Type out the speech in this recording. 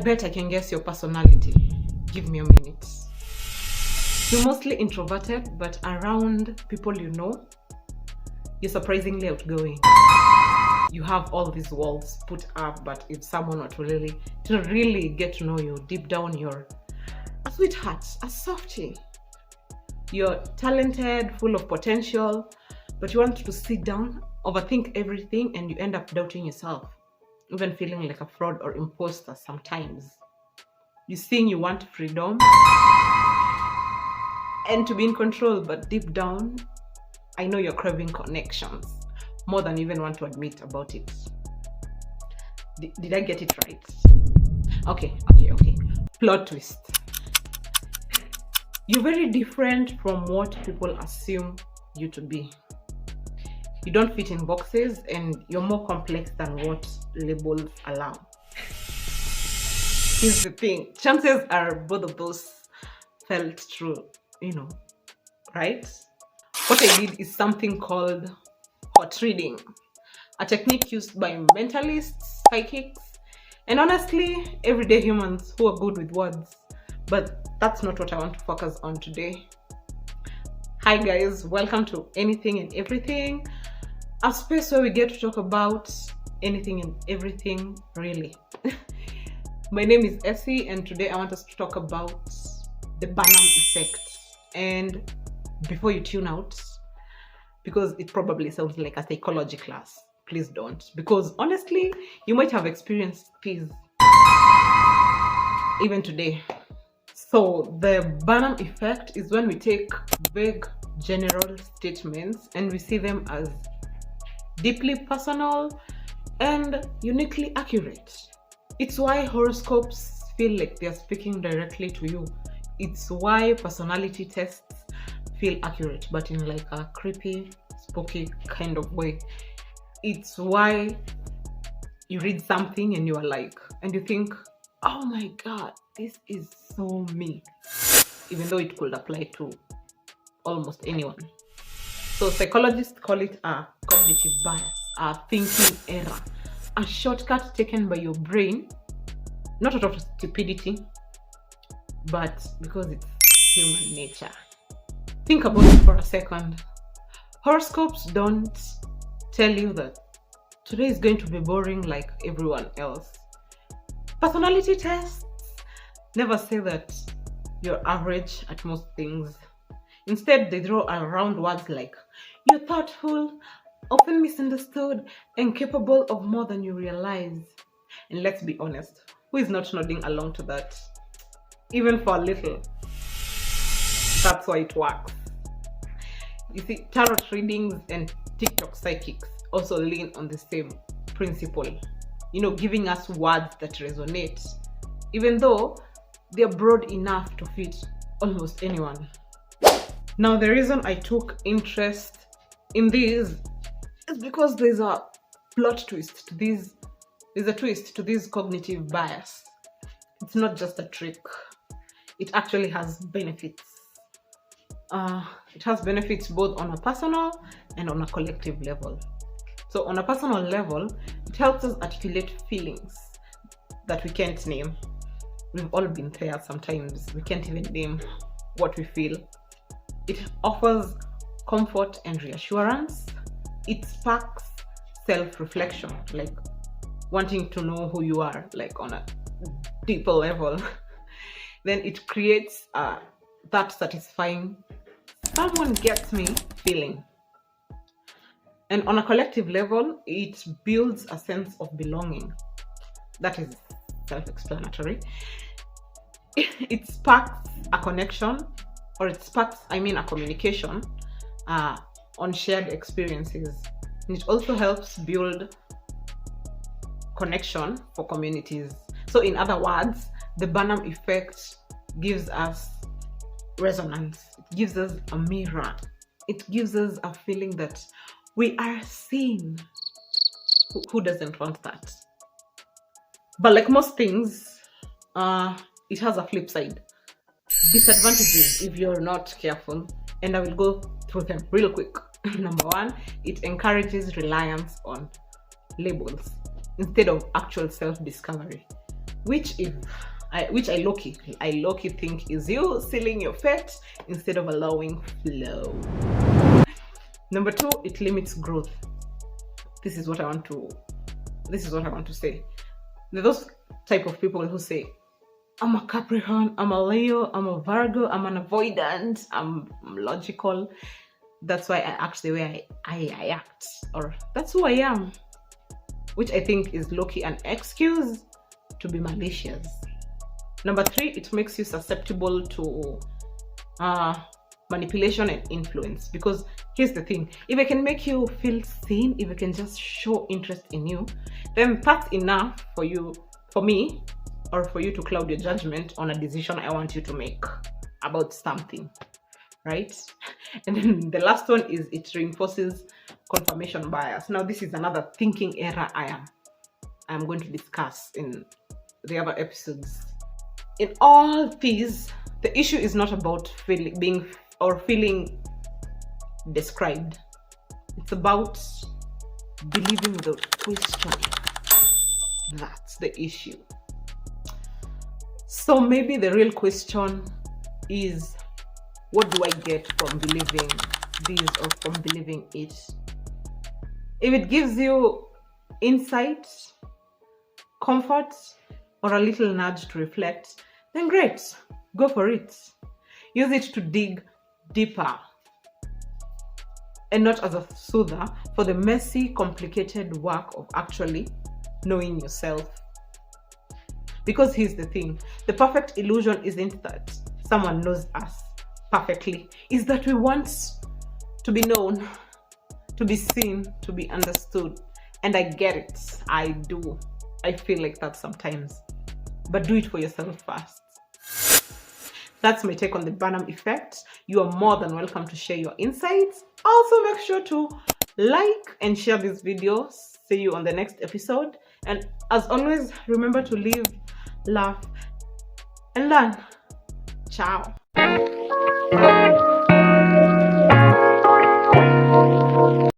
bet I can guess your personality. Give me a minute. You're mostly introverted, but around people you know, you're surprisingly outgoing. You have all these walls put up, but if someone were to really get to know you, deep down you're a sweetheart, a softie. You're talented, full of potential, but you want to sit down, overthink everything, and you end up doubting yourself, even feeling like a fraud or imposter sometimes. You think you want freedom and to be in control, but deep down, I know you're craving connections more than you even want to admit about it. Did I get it right? Okay. Plot twist. You're very different from what people assume you to be. You don't fit in boxes, and you're more complex than what labels allow. Here's the thing. Chances are both of those felt true, right? What I did is something called hot reading, a technique used by mentalists, psychics, and honestly, everyday humans who are good with words. But that's not what I want to focus on today. Hi guys, welcome to Anything and Everything, a space where we get to talk about anything and everything, really. My name is Essie, and today I want us to talk about the Barnum Effect. And before you tune out, because it probably sounds like a psychology class, please don't. Because honestly, you might have experienced this even today. So the Barnum Effect is when we take vague general statements and we see them as deeply personal and uniquely accurate. It's why horoscopes feel like they're speaking directly to you. It's why personality tests feel accurate, but in like a creepy, spooky kind of way. It's why you read something and you are like, and you think, oh my god, this is so me, even though it could apply to almost anyone. So psychologists call it a cognitive bias, a thinking error, a shortcut taken by your brain, not out of stupidity, but because it's human nature. Think about it for a second. Horoscopes don't tell you that today is going to be boring like everyone else. Personality tests never say that you're average at most things. Instead, they throw around words like you're thoughtful, often misunderstood, and capable of more than you realize. And let's be honest, who is not nodding along to that? Even for a little. That's why it works. You see, tarot readings and TikTok psychics also lean on the same principle. Giving us words that resonate, even though they're broad enough to fit almost anyone. Now, the reason I took interest in these is because there's a plot twist to these. There's a twist to this cognitive bias. It's not just a trick. It actually has benefits. It has benefits both on a personal and on a collective level. So on a personal level, it helps us articulate feelings that we can't name. We've all been there sometimes. We can't even name what we feel. It offers comfort and reassurance. It sparks self-reflection, like wanting to know who you are, like on a deeper level. Then it creates that satisfying someone gets me feeling. And on a collective level, it builds a sense of belonging. That is self-explanatory. It sparks a connection, or it sparks, a communication on shared experiences. And it also helps build connection for communities. So in other words, the Barnum Effect gives us resonance. It gives us a mirror. It gives us a feeling that we are seen. Who doesn't want that? But like most things, it has a flip side. Disadvantages if you're not careful, and I will go through them real quick. Number one, it encourages reliance on labels instead of actual self-discovery. which I low-key think is you sealing your fate instead of allowing flow. Number 2, it limits growth. This is what I want to say. There are those type of people who say, I'm a Capricorn, I'm a Leo, I'm a Virgo, I'm an avoidant, I'm logical. That's why I act the way I act, or that's who I am, which I think is low-key an excuse to be malicious. Number 3, it makes you susceptible to manipulation and influence. Because here's the thing, if I can make you feel seen, if I can just show interest in you, then that's enough for me, or for you to cloud your judgment on a decision I want you to make about something, right? And then the last one is it reinforces confirmation bias. Now this is another thinking error I'm going to discuss in the other episodes. In all these, the issue is not about feeling described. It's about believing the question. That's the issue. So maybe the real question is, what do I get from believing this or from believing it? If it gives you insight, comfort, or a little nudge to reflect, then great, go for it. Use it to dig deeper and not as a soother for the messy, complicated work of actually knowing yourself. Because here's the thing, the perfect illusion isn't that someone knows us perfectly, is that we want to be known, to be seen, to be understood. And I get it, I do. I feel like that sometimes. But do it for yourself first. That's my take on the Barnum Effect. You are more than welcome to share your insights. Also, make sure to like and share this video. See you on the next episode. And as always, remember to live, laugh, and learn. Ciao.